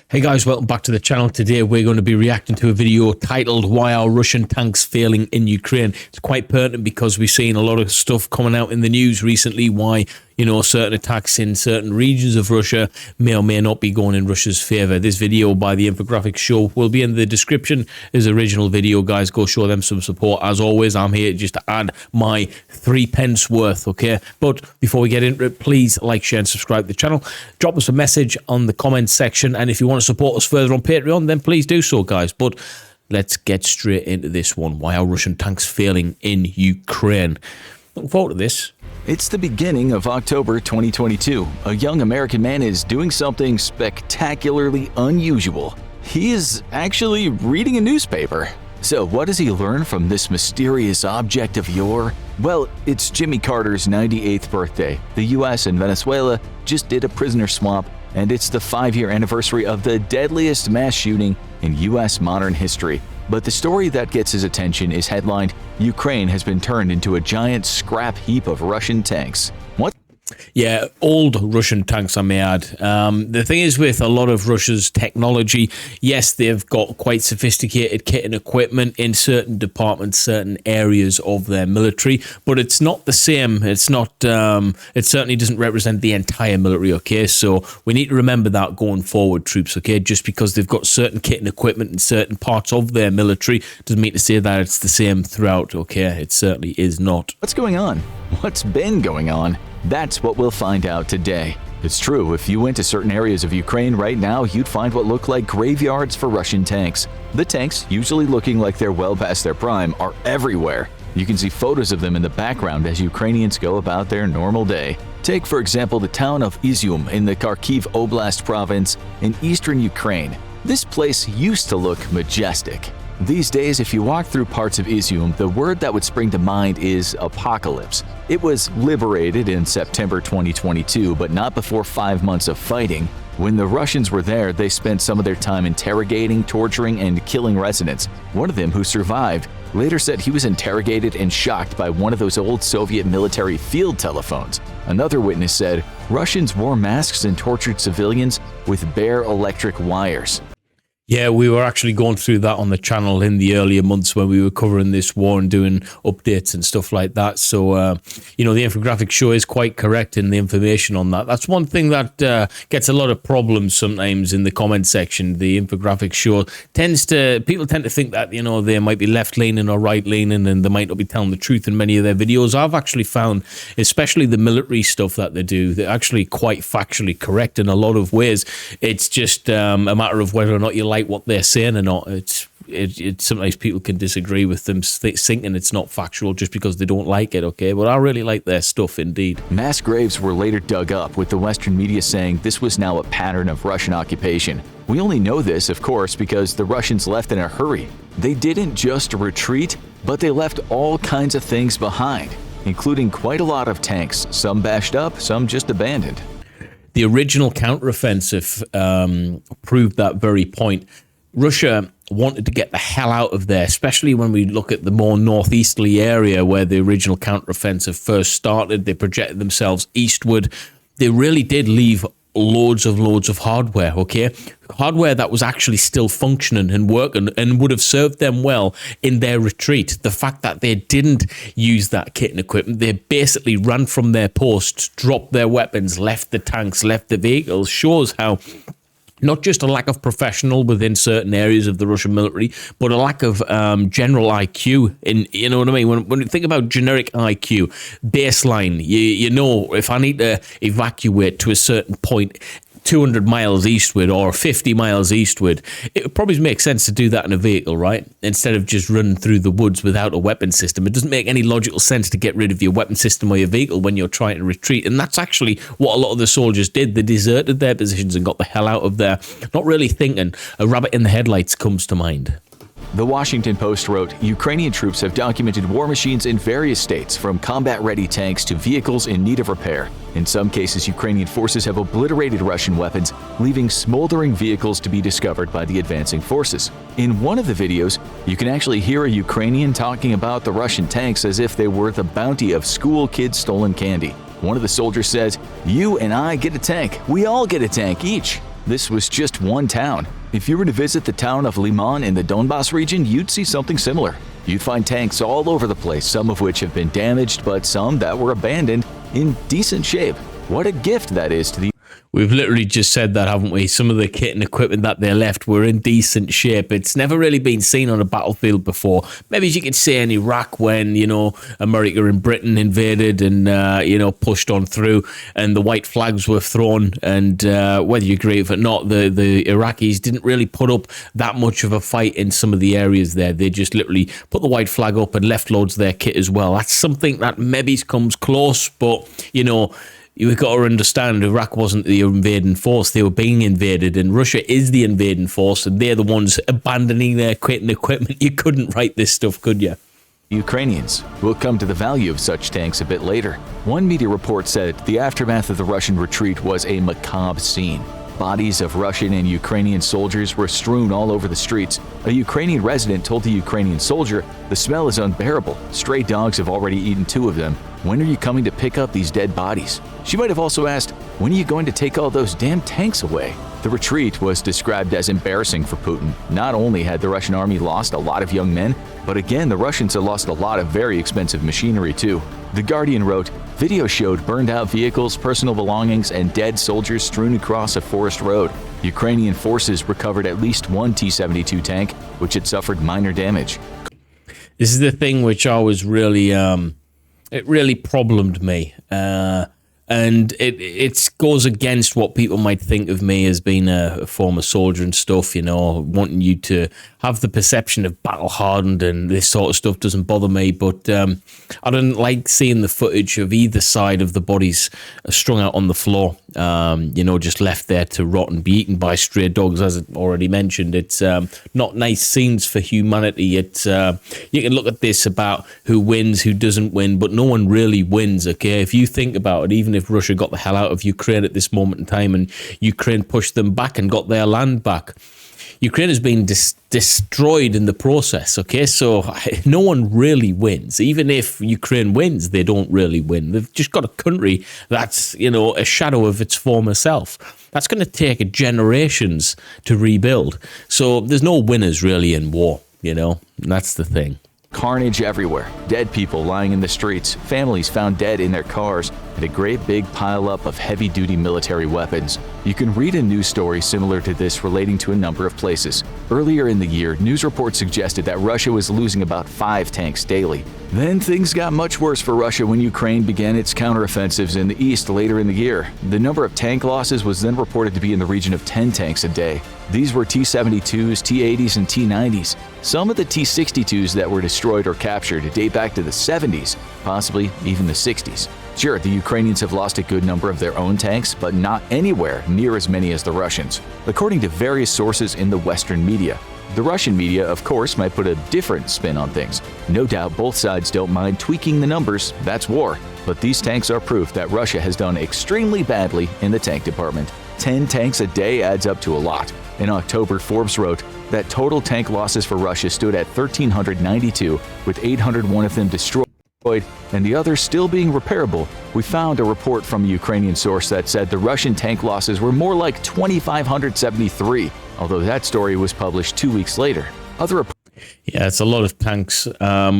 Hey guys, welcome back to the channel. Today we're going to be reacting to a video titled "Why Are Russian Tanks Failing in Ukraine?" It's quite pertinent because we've seen a lot of stuff coming out in the news recently why, certain attacks in certain regions of Russia may or may not be going in Russia's favor. This video by the Infographics Show will be in the description. His original video, guys. Go show them some support. As always, I'm here just to add my 3 pence worth, okay? But before we get into it, please like, share and subscribe to the channel. Drop us a message on the comments section, and if you want to support us further on Patreon, then please do so, guys. But let's get straight into this one. Why are Russian tanks failing in Ukraine? Looking forward to this. It's the beginning of October 2022. A young American man is doing something spectacularly unusual. He is actually reading a newspaper. So what does he learn from this mysterious object of yore? Well, it's Jimmy Carter's 98th birthday. The US and Venezuela just did a prisoner swap, and it's the 5-year anniversary of the deadliest mass shooting in US modern history. But the story that gets his attention is headlined, "Ukraine has been turned into a giant scrap heap of Russian tanks." What? Yeah, old Russian tanks, I may add. The thing is with a lot of Russia's technology, yes, they've got quite sophisticated kit and equipment in certain departments, certain areas of their military, but it's not the same. It's not, it certainly doesn't represent the entire military, okay? So we need to remember that going forward, troops, okay? Just because they've got certain kit and equipment in certain parts of their military doesn't mean to say that it's the same throughout, okay? It certainly is not. What's going on? What's been going on? That's what we'll find out today. It's true, if you went to certain areas of Ukraine right now, you'd find what look like graveyards for Russian tanks. The tanks, usually looking like they're well past their prime, are everywhere. You can see photos of them in the background as Ukrainians go about their normal day. Take, for example, the town of Izium in the Kharkiv Oblast province in eastern Ukraine. This place used to look majestic. These days, if you walk through parts of Izium, the word that would spring to mind is apocalypse. It was liberated in September 2022, but not before 5 months of fighting. When the Russians were there, they spent some of their time interrogating, torturing, and killing residents. One of them, who survived, later said he was interrogated and shocked by one of those old Soviet military field telephones. Another witness said Russians wore masks and tortured civilians with bare electric wires. Yeah, we were actually going through that on the channel in the earlier months when we were covering this war and doing updates and stuff like that. So, the infographic show is quite correct in the information on that. That's one thing that gets a lot of problems sometimes in the comment section. The infographic show people tend to think that, they might be left-leaning or right-leaning and they might not be telling the truth in many of their videos. I've actually found, especially the military stuff that they do, they're actually quite factually correct in a lot of ways. It's just a matter of whether or not you like what they're saying or not. Sometimes people can disagree with them thinking it's not factual just because they don't like it, okay? But I really like their stuff indeed. Mass graves were later dug up, with the Western media saying this was now a pattern of Russian occupation. We only know this, of course, because the Russians left in a hurry. They didn't just retreat, but they left all kinds of things behind, including quite a lot of tanks, some bashed up, some just abandoned. The original counteroffensive proved that very point. Russia wanted to get the hell out of there, especially when we look at the more northeasterly area where the original counteroffensive first started. They projected themselves eastward. They really did leave loads of hardware, okay? Hardware that was actually still functioning and working and would have served them well in their retreat. The fact that they didn't use that kit and equipment, they basically ran from their posts, dropped their weapons, left the tanks, left the vehicles, shows how not just a lack of professional within certain areas of the Russian military, but a lack of general IQ. You know what I mean? When you think about generic IQ, baseline, if I need to evacuate to a certain point 200 miles eastward or 50 miles eastward, it would probably make sense to do that in a vehicle, right? Instead of just running through the woods without a weapon system. It doesn't make any logical sense to get rid of your weapon system or your vehicle when you're trying to retreat. And that's actually what a lot of the soldiers did. They deserted their positions and got the hell out of there, not really thinking. A rabbit in the headlights comes to mind. The Washington Post wrote, Ukrainian troops have documented war machines in various states, from combat-ready tanks to vehicles in need of repair. In some cases, Ukrainian forces have obliterated Russian weapons, leaving smoldering vehicles to be discovered by the advancing forces. In one of the videos, you can actually hear a Ukrainian talking about the Russian tanks as if they were the bounty of school kids' stolen candy. One of the soldiers says, "You and I get a tank. We all get a tank each." this was just one town. If you were to visit the town of Liman in the Donbas region, you'd see something similar. You'd find tanks all over the place, some of which have been damaged, but some that were abandoned in decent shape. What a gift that is to the... We've literally just said that, haven't we? Some of the kit and equipment that they left were in decent shape. It's never really been seen on a battlefield before. Maybe as you could say in Iraq when, America and Britain invaded and, pushed on through and the white flags were thrown. And whether you agree with it or not, the Iraqis didn't really put up that much of a fight in some of the areas there. They just literally put the white flag up and left loads of their kit as well. That's something that maybe comes close, but, you've got to understand Iraq wasn't the invading force. They were being invaded, and Russia is the invading force, and they're the ones abandoning their kit and equipment. You couldn't write this stuff, could you? Ukrainians. We'll come to the value of such tanks a bit later. One media report said the aftermath of the Russian retreat was a macabre scene. Bodies of Russian and Ukrainian soldiers were strewn all over the streets. A Ukrainian resident told the Ukrainian soldier, "The smell is unbearable. Stray dogs have already eaten 2 of them. When are you coming to pick up these dead bodies?" She might have also asked, "When are you going to take all those damn tanks away?" The retreat was described as embarrassing for Putin. Not only had the Russian army lost a lot of young men, but again, the Russians had lost a lot of very expensive machinery too. The Guardian wrote, "Video showed burned out vehicles, personal belongings, and dead soldiers strewn across a forest road. Ukrainian forces recovered at least 1 T-72 tank, which had suffered minor damage." This is the thing which always really, it really problemed me. And it goes against what people might think of me as being a former soldier and stuff, wanting you to have the perception of battle hardened and this sort of stuff doesn't bother me. But I don't like seeing the footage of either side of the bodies strung out on the floor, just left there to rot and be eaten by stray dogs, as I already mentioned. It's not nice scenes for humanity. It's you can look at this about who wins, who doesn't win, but no one really wins, okay? If you think about it, even if Russia got the hell out of Ukraine at this moment in time and Ukraine pushed them back and got their land back, Ukraine has been destroyed in the process, okay? So no one really wins. Even if Ukraine wins, they don't really win. They've just got a country that's, a shadow of its former self. That's going to take generations to rebuild. So there's no winners really in war, and that's the thing. Carnage everywhere, dead people lying in the streets, families found dead in their cars, and a great big pileup of heavy-duty military weapons. You can read a news story similar to this relating to a number of places. Earlier in the year, news reports suggested that Russia was losing about 5 tanks daily. Then things got much worse for Russia when Ukraine began its counteroffensives in the east later in the year. The number of tank losses was then reported to be in the region of 10 tanks a day. These were T-72s, T-80s, and T-90s. Some of the T-62s that were destroyed or captured date back to the 70s, possibly even the 60s. Sure, the Ukrainians have lost a good number of their own tanks, but not anywhere near as many as the Russians, according to various sources in the Western media. The Russian media, of course, might put a different spin on things. No doubt both sides don't mind tweaking the numbers, that's war. But these tanks are proof that Russia has done extremely badly in the tank department. 10 tanks a day adds up to a lot. In October, Forbes wrote that total tank losses for Russia stood at 1,392, with 801 of them destroyed and the others still being repairable. We found a report from a Ukrainian source that said the Russian tank losses were more like 2,573, although that story was published 2 weeks later. Yeah, it's a lot of tanks.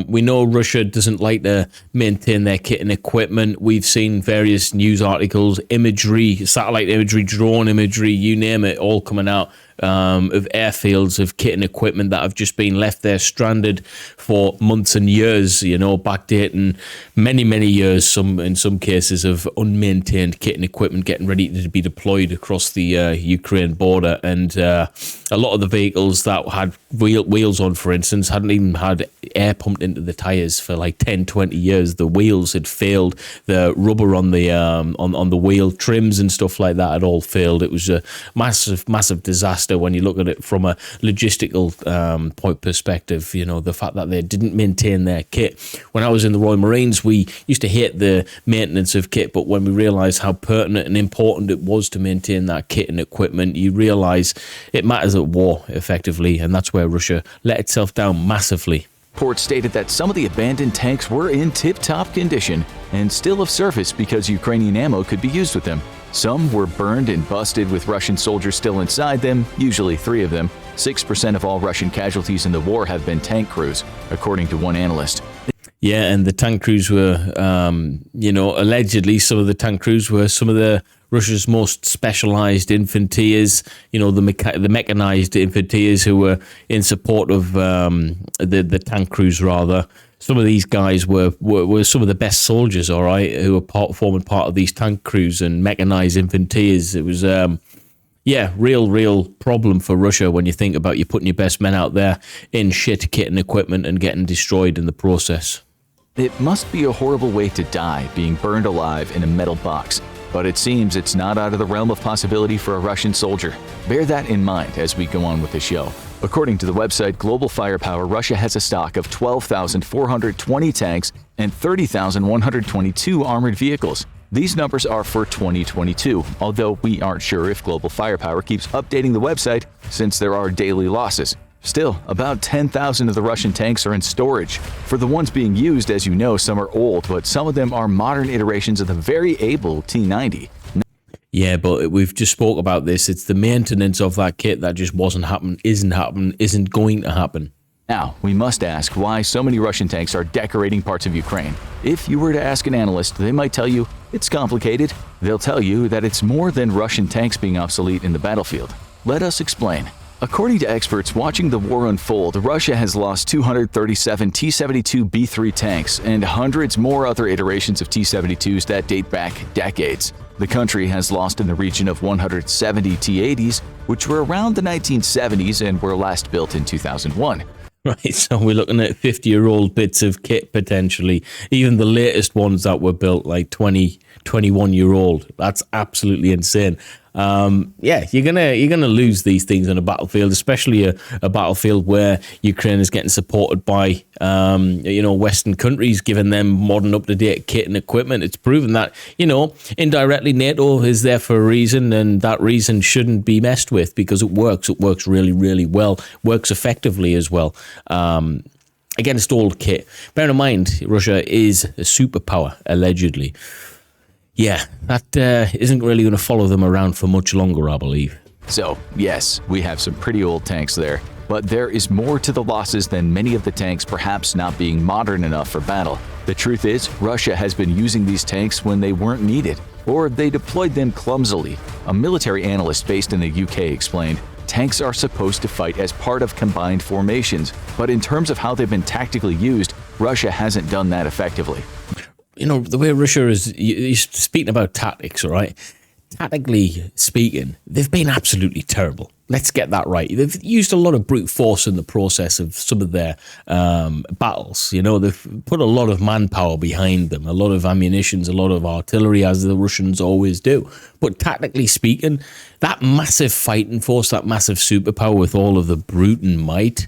We know Russia doesn't like to maintain their kit and equipment. We've seen various news articles, imagery, satellite imagery, drone imagery, you name it, all coming out of airfields of kit and equipment that have just been left there stranded for months and years, backdating many, many years, in some cases of unmaintained kit and equipment getting ready to be deployed across the Ukraine border. And a lot of the vehicles that had wheels on, for instance, hadn't even had air pumped into the tires for like 10, 20 years. The wheels had failed. The rubber on the wheel trims and stuff like that had all failed. It was a massive disaster when you look at it from a logistical point perspective. The fact that they didn't maintain their kit. When I was in the Royal Marines, we used to hate the maintenance of kit, but when we realised how pertinent and important it was to maintain that kit and equipment, you realise it matters at war, effectively, and that's where Russia let itself down massively. Reports stated that some of the abandoned tanks were in tip-top condition and still of service because Ukrainian ammo could be used with them. Some were burned and busted with Russian soldiers still inside them, usually 3 of them. 6% of all Russian casualties in the war have been tank crews, according to one analyst. Yeah, and the tank crews were, allegedly some of the tank crews were some of the Russia's most specialized infanteers, the mechanized infanteers who were in support of the tank crews, rather. Some of these guys were some of the best soldiers, all right, who were forming part of these tank crews and mechanized infanteers. It was, real problem for Russia when you think about you putting your best men out there in shit kit and equipment and getting destroyed in the process. It must be a horrible way to die, being burned alive in a metal box. But it seems it's not out of the realm of possibility for a Russian soldier. Bear that in mind as we go on with the show. According to the website Global Firepower, Russia has a stock of 12,420 tanks and 30,122 armored vehicles. These numbers are for 2022, although we aren't sure if Global Firepower keeps updating the website since there are daily losses. Still, about 10,000 of the Russian tanks are in storage. For the ones being used, as you know, some are old, but some of them are modern iterations of the very able T-90. Yeah, but we've just spoke about this. It's the maintenance of that kit that just isn't going to happen. Now, we must ask why so many Russian tanks are decorating parts of Ukraine. If you were to ask an analyst, they might tell you it's complicated. They'll tell you that it's more than Russian tanks being obsolete in the battlefield. Let us explain. According to experts watching the war unfold, Russia has lost 237 T-72B3 tanks and hundreds more other iterations of T-72s that date back decades. The country has lost in the region of 170 T-80s, which were around the 1970s and were last built in 2001. Right, so we're looking at 50-year-old bits of kit potentially, even the latest ones that were built like 20, 21-year-old. That's absolutely insane. You're gonna lose these things on a battlefield, especially a battlefield where Ukraine is getting supported by Western countries, giving them modern, up-to-date kit and equipment. It's proven that indirectly NATO is there for a reason, and that reason shouldn't be messed with because it works. It works really, really well. Works effectively as well. Against old kit. Bear in mind, Russia is a superpower allegedly. Yeah, that isn't really going to follow them around for much longer, I believe. So, yes, we have some pretty old tanks there, but there is more to the losses than many of the tanks perhaps not being modern enough for battle. The truth is, Russia has been using these tanks when they weren't needed, or they deployed them clumsily. A military analyst based in the UK explained, tanks are supposed to fight as part of combined formations, but in terms of how they've been tactically used, Russia hasn't done that effectively. The way Russia is, you're speaking about tactics, all right? Tactically speaking, they've been absolutely terrible. Let's get that right. They've used a lot of brute force in the process of some of their battles. They've put a lot of manpower behind them, a lot of ammunitions, a lot of artillery, as the Russians always do. But tactically speaking, that massive fighting force, that massive superpower with all of the brute and might,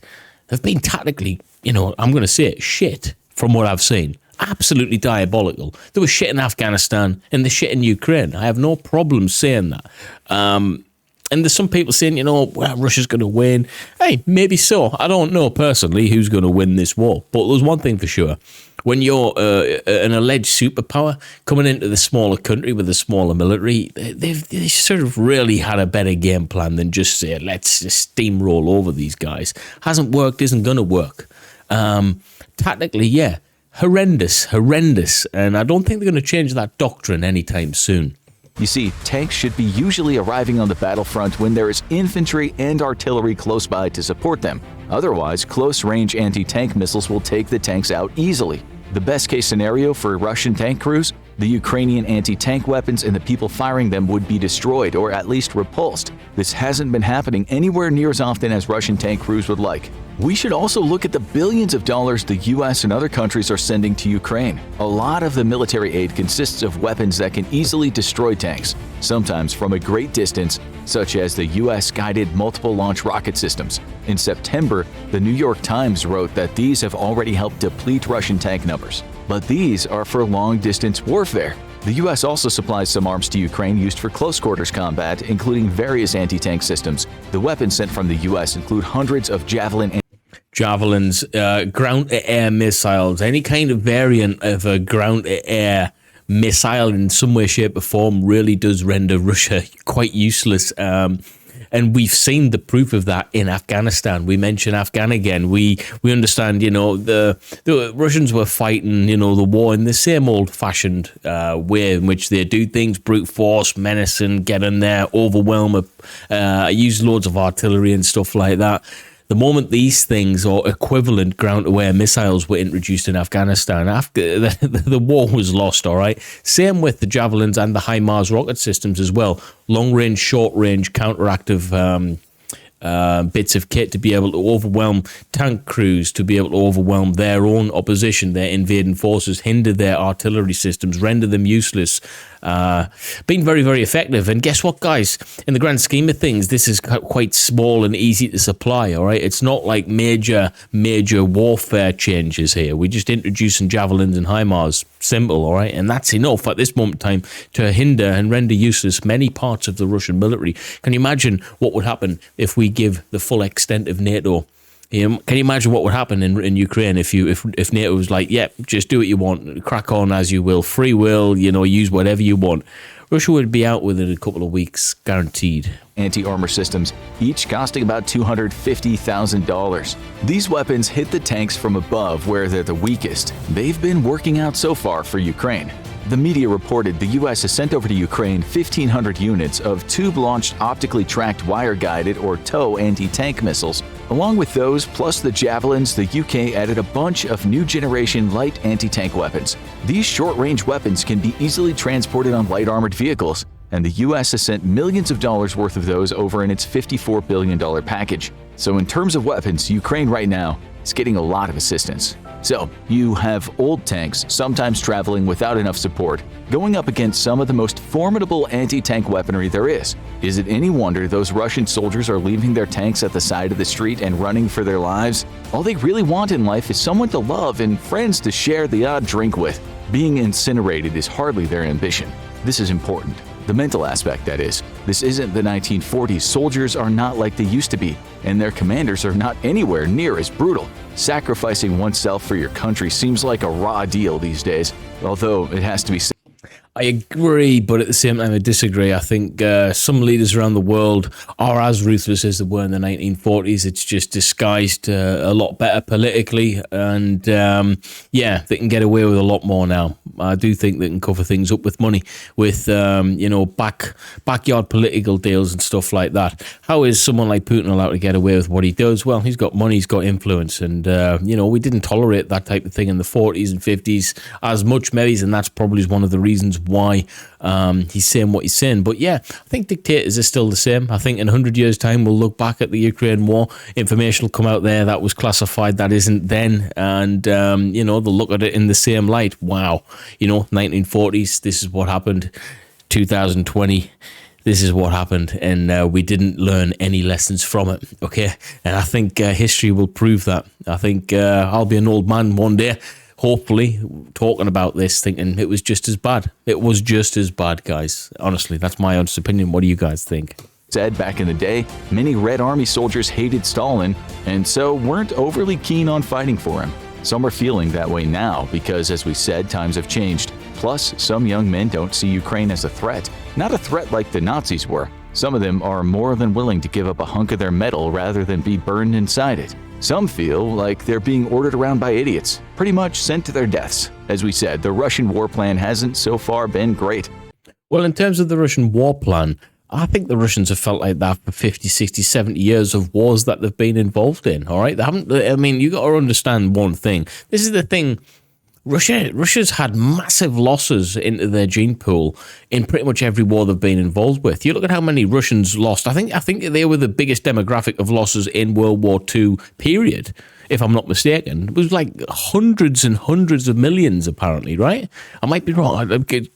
have been tactically, I'm going to say it, shit from what I've seen. Absolutely diabolical. There was shit in Afghanistan and the shit in Ukraine. I have no problem saying that. And there's some people saying, Russia's going to win. Hey, maybe so. I don't know personally who's going to win this war. But there's one thing for sure. When you're an alleged superpower coming into the smaller country with a smaller military, they sort of really had a better game plan than just say, let's just steamroll over these guys. Hasn't worked, isn't going to work. Tactically, yeah. Horrendous, and I don't think they're going to change that doctrine anytime soon. You see, tanks should be usually arriving on the battlefront when there is infantry and artillery close by to support them. Otherwise, close-range anti-tank missiles will take the tanks out easily. The best-case scenario for Russian tank crews? The Ukrainian anti-tank weapons and the people firing them would be destroyed or at least repulsed. This hasn't been happening anywhere near as often as Russian tank crews would like. We should also look at the billions of dollars the US and other countries are sending to Ukraine. A lot of the military aid consists of weapons that can easily destroy tanks, sometimes from a great distance, such as the US-guided multiple launch rocket systems. In September, the New York Times wrote that these have already helped deplete Russian tank numbers. But these are for long-distance warfare. The U.S. also supplies some arms to Ukraine used for close-quarters combat, including various anti-tank systems. The weapons sent from the U.S. include hundreds of Javelins, ground-to-air missiles, any kind of variant of a ground-to-air missile in some way, shape, or form really does render Russia quite useless. And we've seen the proof of that in Afghanistan. We mention Afghan again. We understand, the Russians were fighting, the war in the same old-fashioned way in which they do things: brute force, menacing, get in there, overwhelm, use loads of artillery and stuff like that. The moment these things, or equivalent ground-to-air missiles, were introduced in Afghanistan, after the war was lost, all right? Same with the Javelins and the HIMARS rocket systems as well. Long-range, short-range, counteractive bits of kit to be able to overwhelm tank crews, to be able to overwhelm their own opposition, their invading forces, hinder their artillery systems, render them useless. Been very, very effective. And guess what, guys? In the grand scheme of things, this is quite small and easy to supply, all right? It's not like major warfare changes here. We're just introducing Javelins and HIMARS. Simple, all right? And that's enough at this moment in time to hinder and render useless many parts of the Russian military. Can you imagine what would happen if we give the full extent of NATO? Can you imagine what would happen in Ukraine if NATO was like, yeah, just do what you want, crack on as you will, free will, use whatever you want? Russia would be out within a couple of weeks, guaranteed. Anti-armor systems, each costing about $250,000. These weapons hit the tanks from above where they're the weakest. They've been working out so far for Ukraine. The media reported the U.S. has sent over to Ukraine 1,500 units of tube-launched optically tracked wire-guided or TOW anti-tank missiles. Along with those, plus the Javelins, the UK added a bunch of new-generation light anti-tank weapons. These short-range weapons can be easily transported on light armored vehicles, and the U.S. has sent millions of dollars worth of those over in its $54 billion package. So in terms of weapons, Ukraine right now is getting a lot of assistance. So, you have old tanks, sometimes traveling without enough support, going up against some of the most formidable anti-tank weaponry there is. Is it any wonder those Russian soldiers are leaving their tanks at the side of the street and running for their lives? All they really want in life is someone to love and friends to share the odd drink with. Being incinerated is hardly their ambition. This is important. The mental aspect, that is. This isn't the 1940s. Soldiers are not like they used to be, and their commanders are not anywhere near as brutal. Sacrificing oneself for your country seems like a raw deal these days, although it has to be said. I agree, but at the same time, I disagree. I think some leaders around the world are as ruthless as they were in the 1940s. It's just disguised a lot better politically, and they can get away with a lot more now. I do think they can cover things up with money, with backyard political deals and stuff like that. How is someone like Putin allowed to get away with what he does? Well, he's got money, he's got influence, and we didn't tolerate that type of thing in the 40s and 50s as much, maybe, and that's probably one of the reasons why he's saying what he's saying. But yeah, I think dictators are still the same. I think in 100 years' time, we'll look back at the Ukraine war. Information will come out there that was classified that isn't then. And, they'll look at it in the same light. Wow. 1940s, this is what happened. 2020, this is what happened. And we didn't learn any lessons from it. Okay. And I think history will prove that. I think I'll be an old man one day, hopefully, talking about this, thinking it was just as bad. It was just as bad, guys. Honestly, that's my honest opinion. What do you guys think? Said back in the day, many Red Army soldiers hated Stalin and so weren't overly keen on fighting for him. Some are feeling that way now because, as we said, times have changed. Plus, some young men don't see Ukraine as a threat. Not a threat like the Nazis were. Some of them are more than willing to give up a hunk of their metal rather than be burned inside it. Some feel like they're being ordered around by idiots, pretty much sent to their deaths. As we said, the Russian war plan hasn't so far been great. Well, in terms of the Russian war plan, I think the Russians have felt like that for 50, 60, 70 years of wars that they've been involved in, all right? They haven't. I mean, you got to understand one thing. This is the thing. Russia's had massive losses into their gene pool in pretty much every war they've been involved with. You look at how many Russians lost. I think they were the biggest demographic of losses in World War II, period, if I'm not mistaken. It was like hundreds and hundreds of millions, apparently, right? I might be wrong.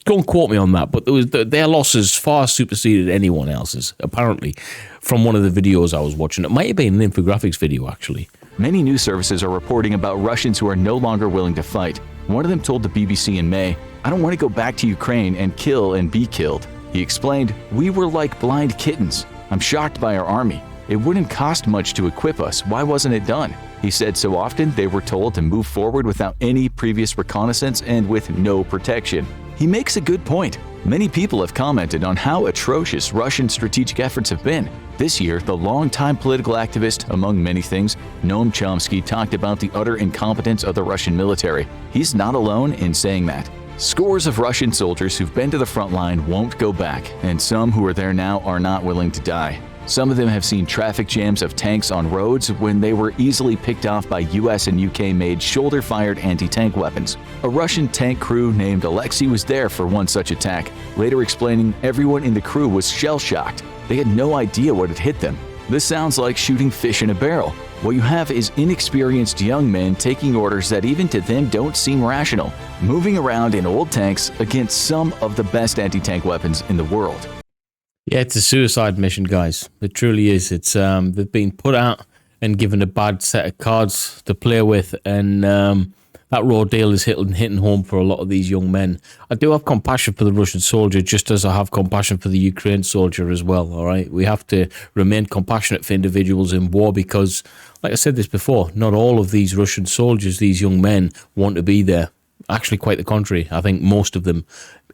Don't quote me on that, but their losses far superseded anyone else's, apparently, from one of the videos I was watching. It might have been an infographics video, actually. Many news services are reporting about Russians who are no longer willing to fight. One of them told the BBC in May, "I don't want to go back to Ukraine and kill and be killed." He explained, "We were like blind kittens. I'm shocked by our army. It wouldn't cost much to equip us. Why wasn't it done?" He said so often they were told to move forward without any previous reconnaissance and with no protection. He makes a good point. Many people have commented on how atrocious Russian strategic efforts have been. This year, the longtime political activist, among many things, Noam Chomsky, talked about the utter incompetence of the Russian military. He's not alone in saying that. Scores of Russian soldiers who've been to the front line won't go back, and some who are there now are not willing to die. Some of them have seen traffic jams of tanks on roads when they were easily picked off by US and UK-made shoulder-fired anti-tank weapons. A Russian tank crew named Alexei was there for one such attack, later explaining everyone in the crew was shell-shocked. They had no idea what had hit them. This sounds like shooting fish in a barrel. What you have is inexperienced young men taking orders that even to them don't seem rational, moving around in old tanks against some of the best anti-tank weapons in the world. Yeah, it's a suicide mission, guys. It truly is. It's they've been put out and given a bad set of cards to play with, and that raw deal is hitting home for a lot of these young men. I do have compassion for the Russian soldier, just as I have compassion for the Ukraine soldier as well. All right, we have to remain compassionate for individuals in war because, like I said this before, not all of these Russian soldiers, these young men, want to be there. Actually, quite the contrary. I think most of them,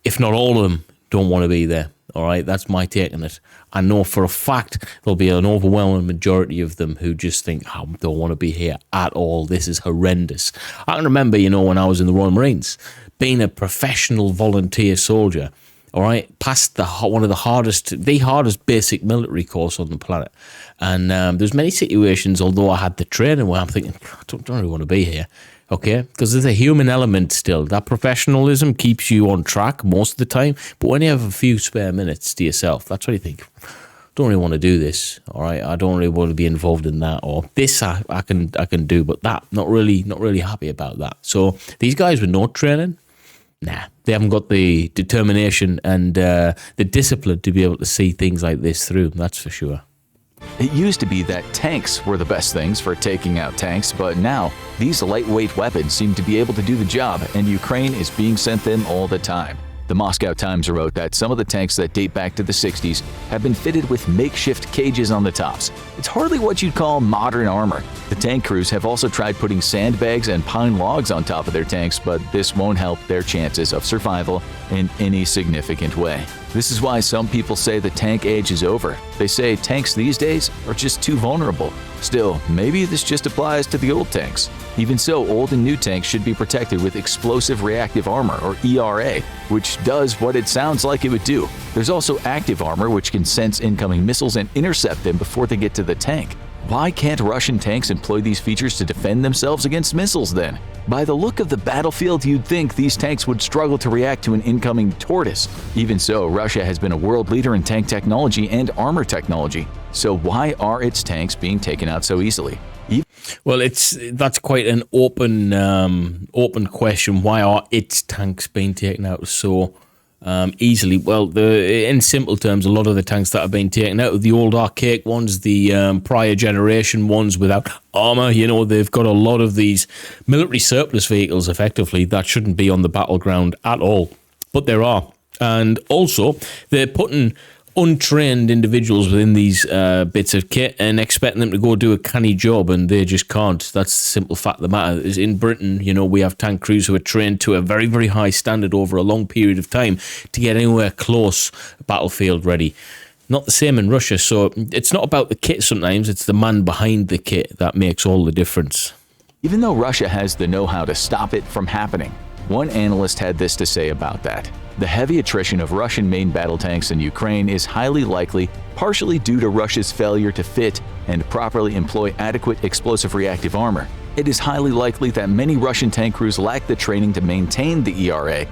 if not all of them, don't want to be there. All right, that's my take on it. I know for a fact there'll be an overwhelming majority of them who just think, I don't want to be here at all. This is horrendous. I can remember, when I was in the Royal Marines, being a professional volunteer soldier, all right, passed the hardest basic military course on the planet. And there's many situations, although I had the training, where I'm thinking, I don't really want to be here. Okay, because there's a human element still. That professionalism keeps you on track most of the time. But when you have a few spare minutes to yourself, that's what you think. Don't really want to do this. All right, I don't really want to be involved in that. Or this I can do, but that not really happy about that. So these guys with no training, they haven't got the determination and the discipline to be able to see things like this through. That's for sure. It used to be that tanks were the best things for taking out tanks, but now these lightweight weapons seem to be able to do the job, and Ukraine is being sent them all the time. The Moscow Times wrote that some of the tanks that date back to the 60s have been fitted with makeshift cages on the tops. It's hardly what you'd call modern armor. The tank crews have also tried putting sandbags and pine logs on top of their tanks, but this won't help their chances of survival in any significant way. This is why some people say the tank age is over. They say tanks these days are just too vulnerable. Still, maybe this just applies to the old tanks. Even so, old and new tanks should be protected with explosive reactive armor, or ERA, which does what it sounds like it would do. There's also active armor, which can sense incoming missiles and intercept them before they get to the tank. Why can't Russian tanks employ these features to defend themselves against missiles then? By the look of the battlefield, you'd think these tanks would struggle to react to an incoming tortoise. Even so, Russia has been a world leader in tank technology and armor technology. So why are its tanks being taken out so easily? Well, that's quite an open question. Why are its tanks being taken out so easily? Well, in simple terms, a lot of the tanks that have been taken out are the old archaic ones, the prior generation ones without armor. They've got a lot of these military surplus vehicles, effectively, that shouldn't be on the battleground at all, but there are. And also, they're putting untrained individuals within these bits of kit and expecting them to go do a canny job, and they just can't. That's the simple fact of the matter. Is in Britain, we have tank crews who are trained to a very, very high standard over a long period of time to get anywhere close battlefield ready. Not the same in Russia. So it's not about the kit sometimes, it's the man behind the kit that makes all the difference. Even though Russia has the know-how to stop it from happening, one analyst had this to say about that. The heavy attrition of Russian main battle tanks in Ukraine is highly likely partially due to Russia's failure to fit and properly employ adequate explosive reactive armor. It is highly likely that many Russian tank crews lack the training to maintain the ERA.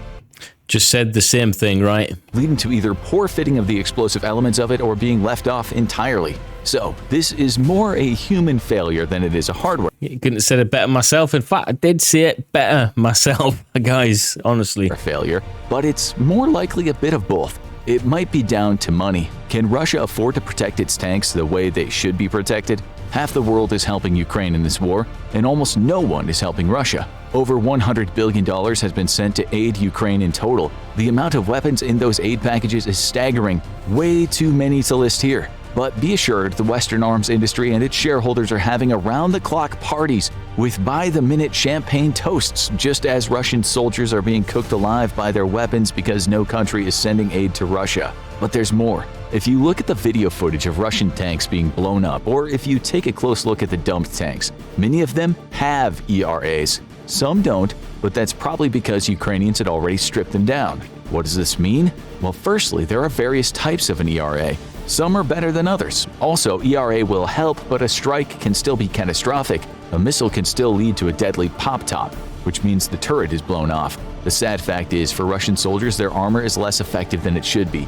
Just said the same thing, right? Leading to either poor fitting of the explosive elements of it or being left off entirely. So, this is more a human failure than it is a hardware. You couldn't have said it better myself. In fact, I did say it better myself, guys, honestly. Failure, but it's more likely a bit of both. It might be down to money. Can Russia afford to protect its tanks the way they should be protected? Half the world is helping Ukraine in this war, and almost no one is helping Russia. Over $100 billion has been sent to aid Ukraine in total. The amount of weapons in those aid packages is staggering. Way too many to list here. But be assured, the Western arms industry and its shareholders are having around-the-clock parties with by-the-minute champagne toasts, just as Russian soldiers are being cooked alive by their weapons because no country is sending aid to Russia. But there's more. If you look at the video footage of Russian tanks being blown up, or if you take a close look at the dumped tanks, many of them have ERAs. Some don't, but that's probably because Ukrainians had already stripped them down. What does this mean? Well, firstly, there are various types of an ERA. Some are better than others. Also, ERA will help, but a strike can still be catastrophic. A missile can still lead to a deadly pop-top, which means the turret is blown off. The sad fact is, for Russian soldiers, their armor is less effective than it should be.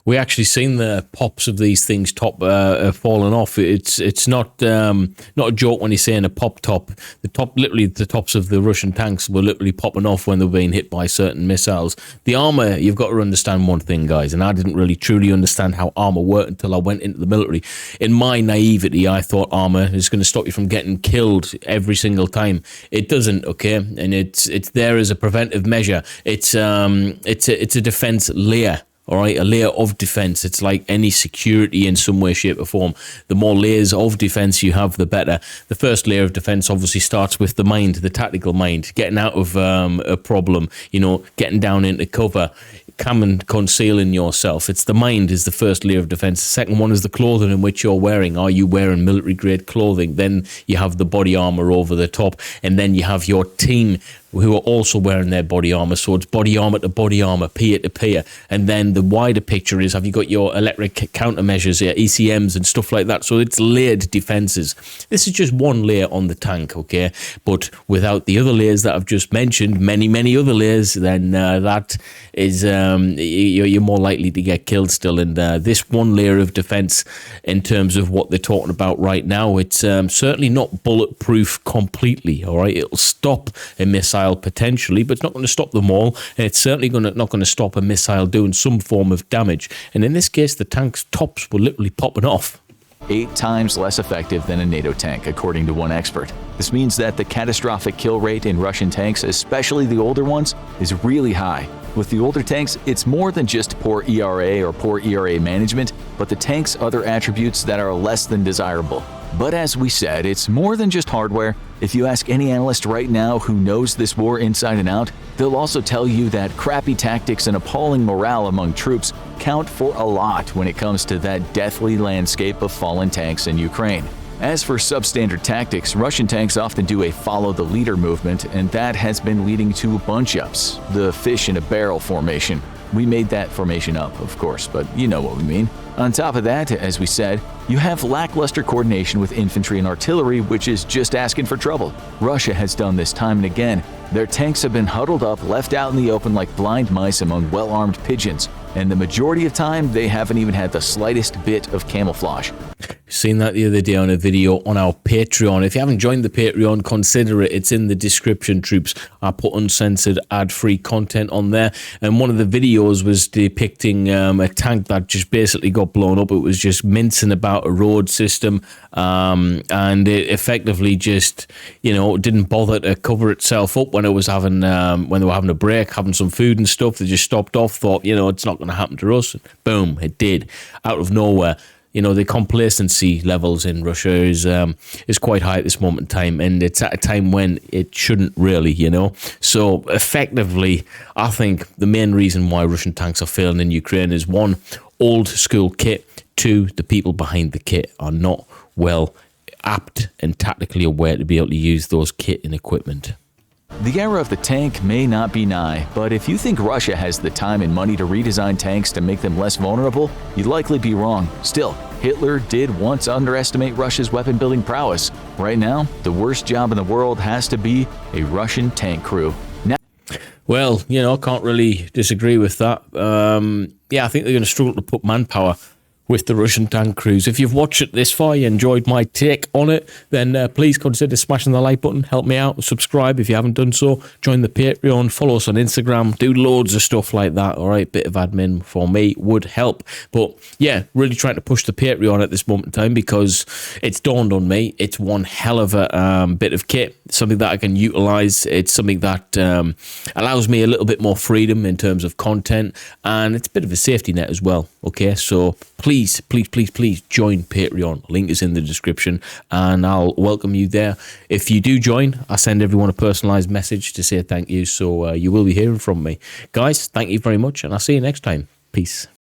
We actually seen the pops of these things falling off. It's not a joke when you're saying a pop top. Literally the tops of the Russian tanks were literally popping off when they were being hit by certain missiles. The armor, you've got to understand one thing, guys, and I didn't really truly understand how armor worked until I went into the military. In my naivety, I thought armor is going to stop you from getting killed every single time. It doesn't, okay? And it's there as a preventive measure. It's a defense layer. All right, a layer of defense. It's like any security in some way, shape, or form. The more layers of defense you have, the better. The first layer of defense obviously starts with the mind, the tactical mind, getting out of a problem, getting down into cover, concealing yourself. It's the mind is the first layer of defense. The second one is the clothing in which you're wearing. Are you wearing military grade clothing? Then you have the body armor over the top, and then you have your team who are also wearing their body armor. So it's body armor to body armor, peer to peer. And then the wider picture is, have you got your electric countermeasures, your ECMs and stuff like that? So it's layered defenses. This is just one layer on the tank, okay? But without the other layers that I've just mentioned, many other layers, then that is, you're more likely to get killed still. And this one layer of defense, in terms of what they're talking about right now, it's certainly not bulletproof completely, all right? It'll stop a missile potentially, but it's not going to stop them all, and it's certainly not going to stop a missile doing some form of damage. And in this case, the tank's tops were literally popping off. 8 times less effective than a NATO tank, according to one expert. This means that the catastrophic kill rate in Russian tanks, especially the older ones, is really high. With the older tanks, it's more than just poor ERA or poor ERA management, but the tank's other attributes that are less than desirable. But as we said, it's more than just hardware. If you ask any analyst right now who knows this war inside and out, they'll also tell you that crappy tactics and appalling morale among troops count for a lot when it comes to that deathly landscape of fallen tanks in Ukraine. As for substandard tactics, Russian tanks often do a follow-the-leader movement, and that has been leading to bunch-ups, the fish in a barrel formation. We made that formation up, of course, but you know what we mean. On top of that, as we said, you have lackluster coordination with infantry and artillery, which is just asking for trouble. Russia has done this time and again. Their tanks have been huddled up, left out in the open like blind mice among well-armed pigeons, and the majority of time they haven't even had the slightest bit of camouflage. Seen that the other day on a video on our Patreon. If you haven't joined the Patreon, consider it. It's in the description, troops. I put uncensored, ad-free content on there, and one of the videos was depicting a tank that just basically got blown up. It was just mincing about a road system, and it effectively just, didn't bother to cover itself up when it was having when they were having a break, having some food and stuff. They just stopped off, thought, it's not going to happen to us. Boom, it did, out of nowhere. The complacency levels in Russia is quite high at this moment in time, and it's at a time when it shouldn't really, So effectively, I think the main reason why Russian tanks are failing in Ukraine is, 1, old school kit, 2, the people behind the kit are not well apt and tactically aware to be able to use those kit and equipment. The era of the tank may not be nigh, but if you think Russia has the time and money to redesign tanks to make them less vulnerable, you'd likely be wrong. Still, Hitler did once underestimate Russia's weapon-building prowess. Right now, the worst job in the world has to be a Russian tank crew. Well, can't really disagree with that. I think they're going to struggle to put manpower with the Russian tank crews. If you've watched it this far, you enjoyed my take on it, then please consider smashing the like button, help me out, subscribe if you haven't done so, join the Patreon, follow us on Instagram, do loads of stuff like that, all right? Bit of admin for me would help. But yeah, really trying to push the Patreon at this moment in time, because it's dawned on me, it's one hell of a bit of kit, something that I can utilize. It's something that allows me a little bit more freedom in terms of content, and it's a bit of a safety net as well, okay? So please please join Patreon. Link is in the description, and I'll welcome you there. If you do join, I send everyone a personalized message to say thank you, so you will be hearing from me. Guys, thank you very much, and I'll see you next time. Peace.